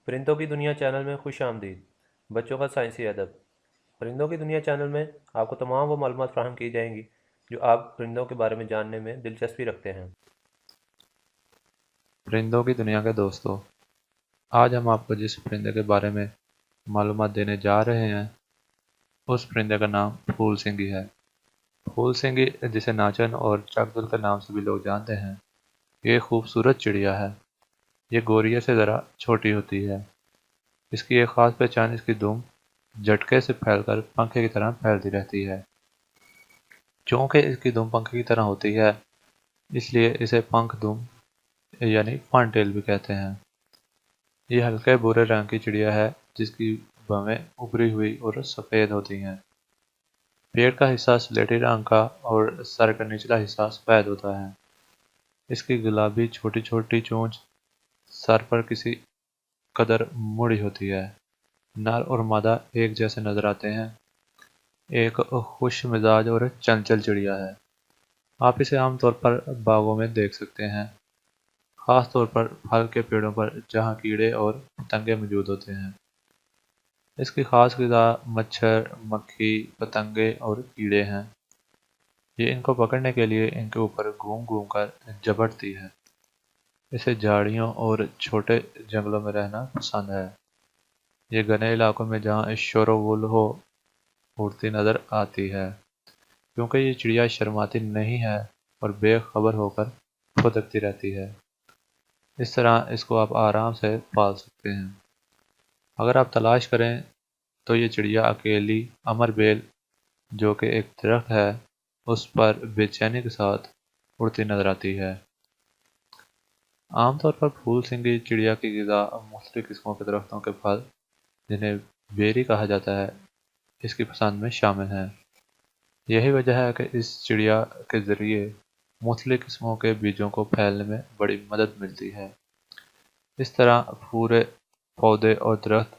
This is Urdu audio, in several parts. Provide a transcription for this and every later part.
پرندوں کی دنیا چینل میں خوش آمدید۔ بچوں کا سائنسی ادب۔ پرندوں کی دنیا چینل میں آپ کو تمام وہ معلومات فراہم کی جائیں گی جو آپ پرندوں کے بارے میں جاننے میں دلچسپی رکھتے ہیں۔ پرندوں کی دنیا کے دوستوں، آج ہم آپ کو جس پرندے کے بارے میں معلومات دینے جا رہے ہیں اس پرندے کا نام پھول سنگی ہے۔ پھول سنگی، جسے ناچن اور چکدل کے نام سے بھی لوگ جانتے ہیں، یہ ایک خوبصورت چڑیا ہے۔ یہ گوریا سے ذرا چھوٹی ہوتی ہے۔ اس کی ایک خاص پہچان اس کی دم جھٹکے سے پھیل کر پنکھے کی طرح پھیلتی رہتی ہے۔ چونکہ اس کی دم پنکھے کی طرح ہوتی ہے، اس لیے اسے پنکھ دم یعنی فن ٹیل بھی کہتے ہیں۔ یہ ہلکے بھورے رنگ کی چڑیا ہے جس کی بھویں ابری ہوئی اور سفید ہوتی ہیں۔ پیٹ کا حصہ سلیٹی رنگ کا اور سر کا نچلا حصہ سفید ہوتا ہے۔ اس کی گلابی چھوٹی چھوٹی چونچ سر پر کسی قدر مڑی ہوتی ہے۔ نر اور مادہ ایک جیسے نظر آتے ہیں۔ ایک خوش مزاج اور چنچل چڑیا ہے۔ آپ اسے عام طور پر باغوں میں دیکھ سکتے ہیں، خاص طور پر پھل کے پیڑوں پر جہاں کیڑے اور پتنگے موجود ہوتے ہیں۔ اس کی خاص غذا مچھر، مکھی، پتنگے اور کیڑے ہیں۔ یہ ان کو پکڑنے کے لیے ان کے اوپر گھوم گھوم کر جھپٹتی ہے۔ اسے جھاڑیوں اور چھوٹے جنگلوں میں رہنا پسند ہے۔ یہ گھنے علاقوں میں جہاں شور و غل ہو اڑتی نظر آتی ہے، کیونکہ یہ چڑیا شرماتی نہیں ہے اور بے خبر ہو کر پھدکتی رہتی ہے۔ اس طرح اس کو آپ آرام سے پال سکتے ہیں۔ اگر آپ تلاش کریں تو یہ چڑیا اکیلی امر بیل، جو کہ ایک درخت ہے، اس پر بے چینی کے ساتھ اڑتی نظر آتی ہے۔ عام طور پر پھول سنگی چڑیا کی غذا مختلف قسموں کے درختوں کے پھل، جنہیں بیری کہا جاتا ہے، اس کی پسند میں شامل ہیں۔ یہی وجہ ہے کہ اس چڑیا کے ذریعے مختلف قسموں کے بیجوں کو پھیلنے میں بڑی مدد ملتی ہے۔ اس طرح پورے پودے اور درخت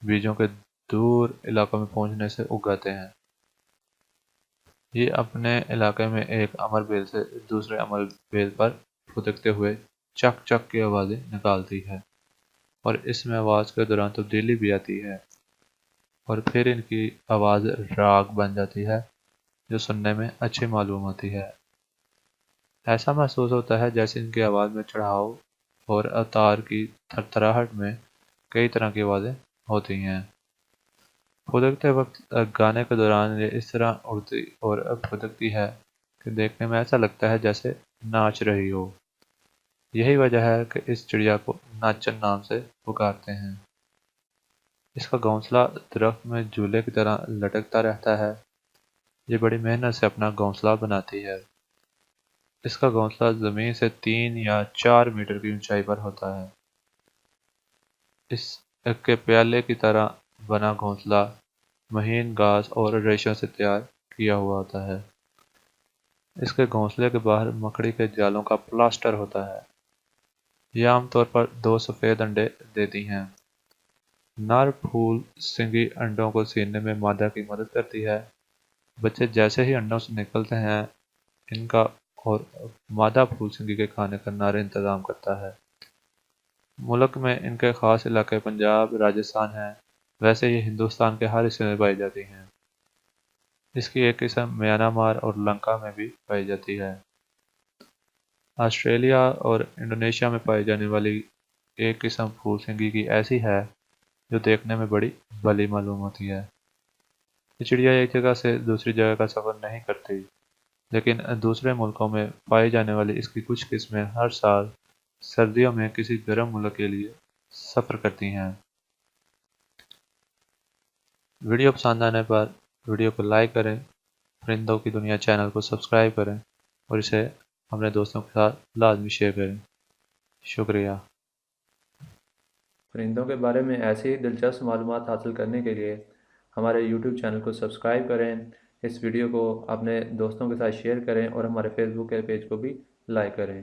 بیجوں کے دور علاقوں میں پہنچنے سے اگاتے ہیں۔ یہ اپنے علاقے میں ایک امر بیل سے دوسرے امر بیل پر پھدکتے ہوئے چک چک کی آوازیں نکالتی ہے، اور اس میں آواز کے دوران تبدیلی بھی آتی ہے، اور پھر ان کی آواز راگ بن جاتی ہے جو سننے میں اچھی معلوم ہوتی ہے۔ ایسا محسوس ہوتا ہے جیسے ان کی آواز میں چڑھاؤ اور اوتار کی تھرتھراہٹ میں کئی طرح کی آوازیں ہوتی ہیں۔ پھدکتے وقت گانے کے دوران یہ اس طرح اڑتی اور پھدکتی ہے کہ دیکھنے میں ایسا لگتا ہے جیسے ناچ رہی ہو۔ یہی وجہ ہے کہ اس چڑیا کو ناچن نام سے پکارتے ہیں۔ اس کا گھونسلہ درخت میں جھولے کی طرح لٹکتا رہتا ہے۔ یہ بڑی محنت سے اپنا گھونسلہ بناتی ہے۔ اس کا گھونسلہ زمین سے 3 یا 4 میٹر کی اونچائی پر ہوتا ہے۔ اس کے پیالے کی طرح بنا گھونسلہ مہین گھاس اور ریشوں سے تیار کیا ہوا ہوتا ہے۔ اس کے گھونسلے کے باہر مکڑی کے جالوں کا پلاسٹر ہوتا ہے۔ یہ عام طور پر 2 سفید انڈے دیتی ہیں۔ نر پھول سنگی انڈوں کو سیننے میں مادہ کی مدد کرتی ہے۔ بچے جیسے ہی انڈوں سے نکلتے ہیں، ان کا اور مادہ پھول سنگی کے کھانے کا نر انتظام کرتا ہے۔ ملک میں ان کے خاص علاقے پنجاب، راجستھان ہیں، ویسے یہ ہندوستان کے ہر حصے میں پائی جاتی ہیں۔ اس کی ایک قسم میانمار اور لنکا میں بھی پائی جاتی ہے۔ آسٹریلیا اور انڈونیشیا میں پائی جانے والی ایک قسم پھول سنگی کی ایسی ہے جو دیکھنے میں بڑی بلی معلوم ہوتی ہے۔ یہ چڑیا ایک جگہ سے دوسری جگہ کا سفر نہیں کرتی، لیکن دوسرے ملکوں میں پائی جانے والی اس کی کچھ قسمیں ہر سال سردیوں میں کسی گرم ملک کے لیے سفر کرتی ہیں۔ ویڈیو پسند آنے پر ویڈیو کو لائک کریں، پرندوں کی دنیا چینل کو سبسکرائب کریں اور اسے اپنے دوستوں کے ساتھ لازمی شیئر کریں۔ شکریہ۔ پرندوں کے بارے میں ایسی ہی دلچسپ معلومات حاصل کرنے کے لیے ہمارے یوٹیوب چینل کو سبسکرائب کریں، اس ویڈیو کو اپنے دوستوں کے ساتھ شیئر کریں اور ہمارے فیس بک کے پیج کو بھی لائک کریں۔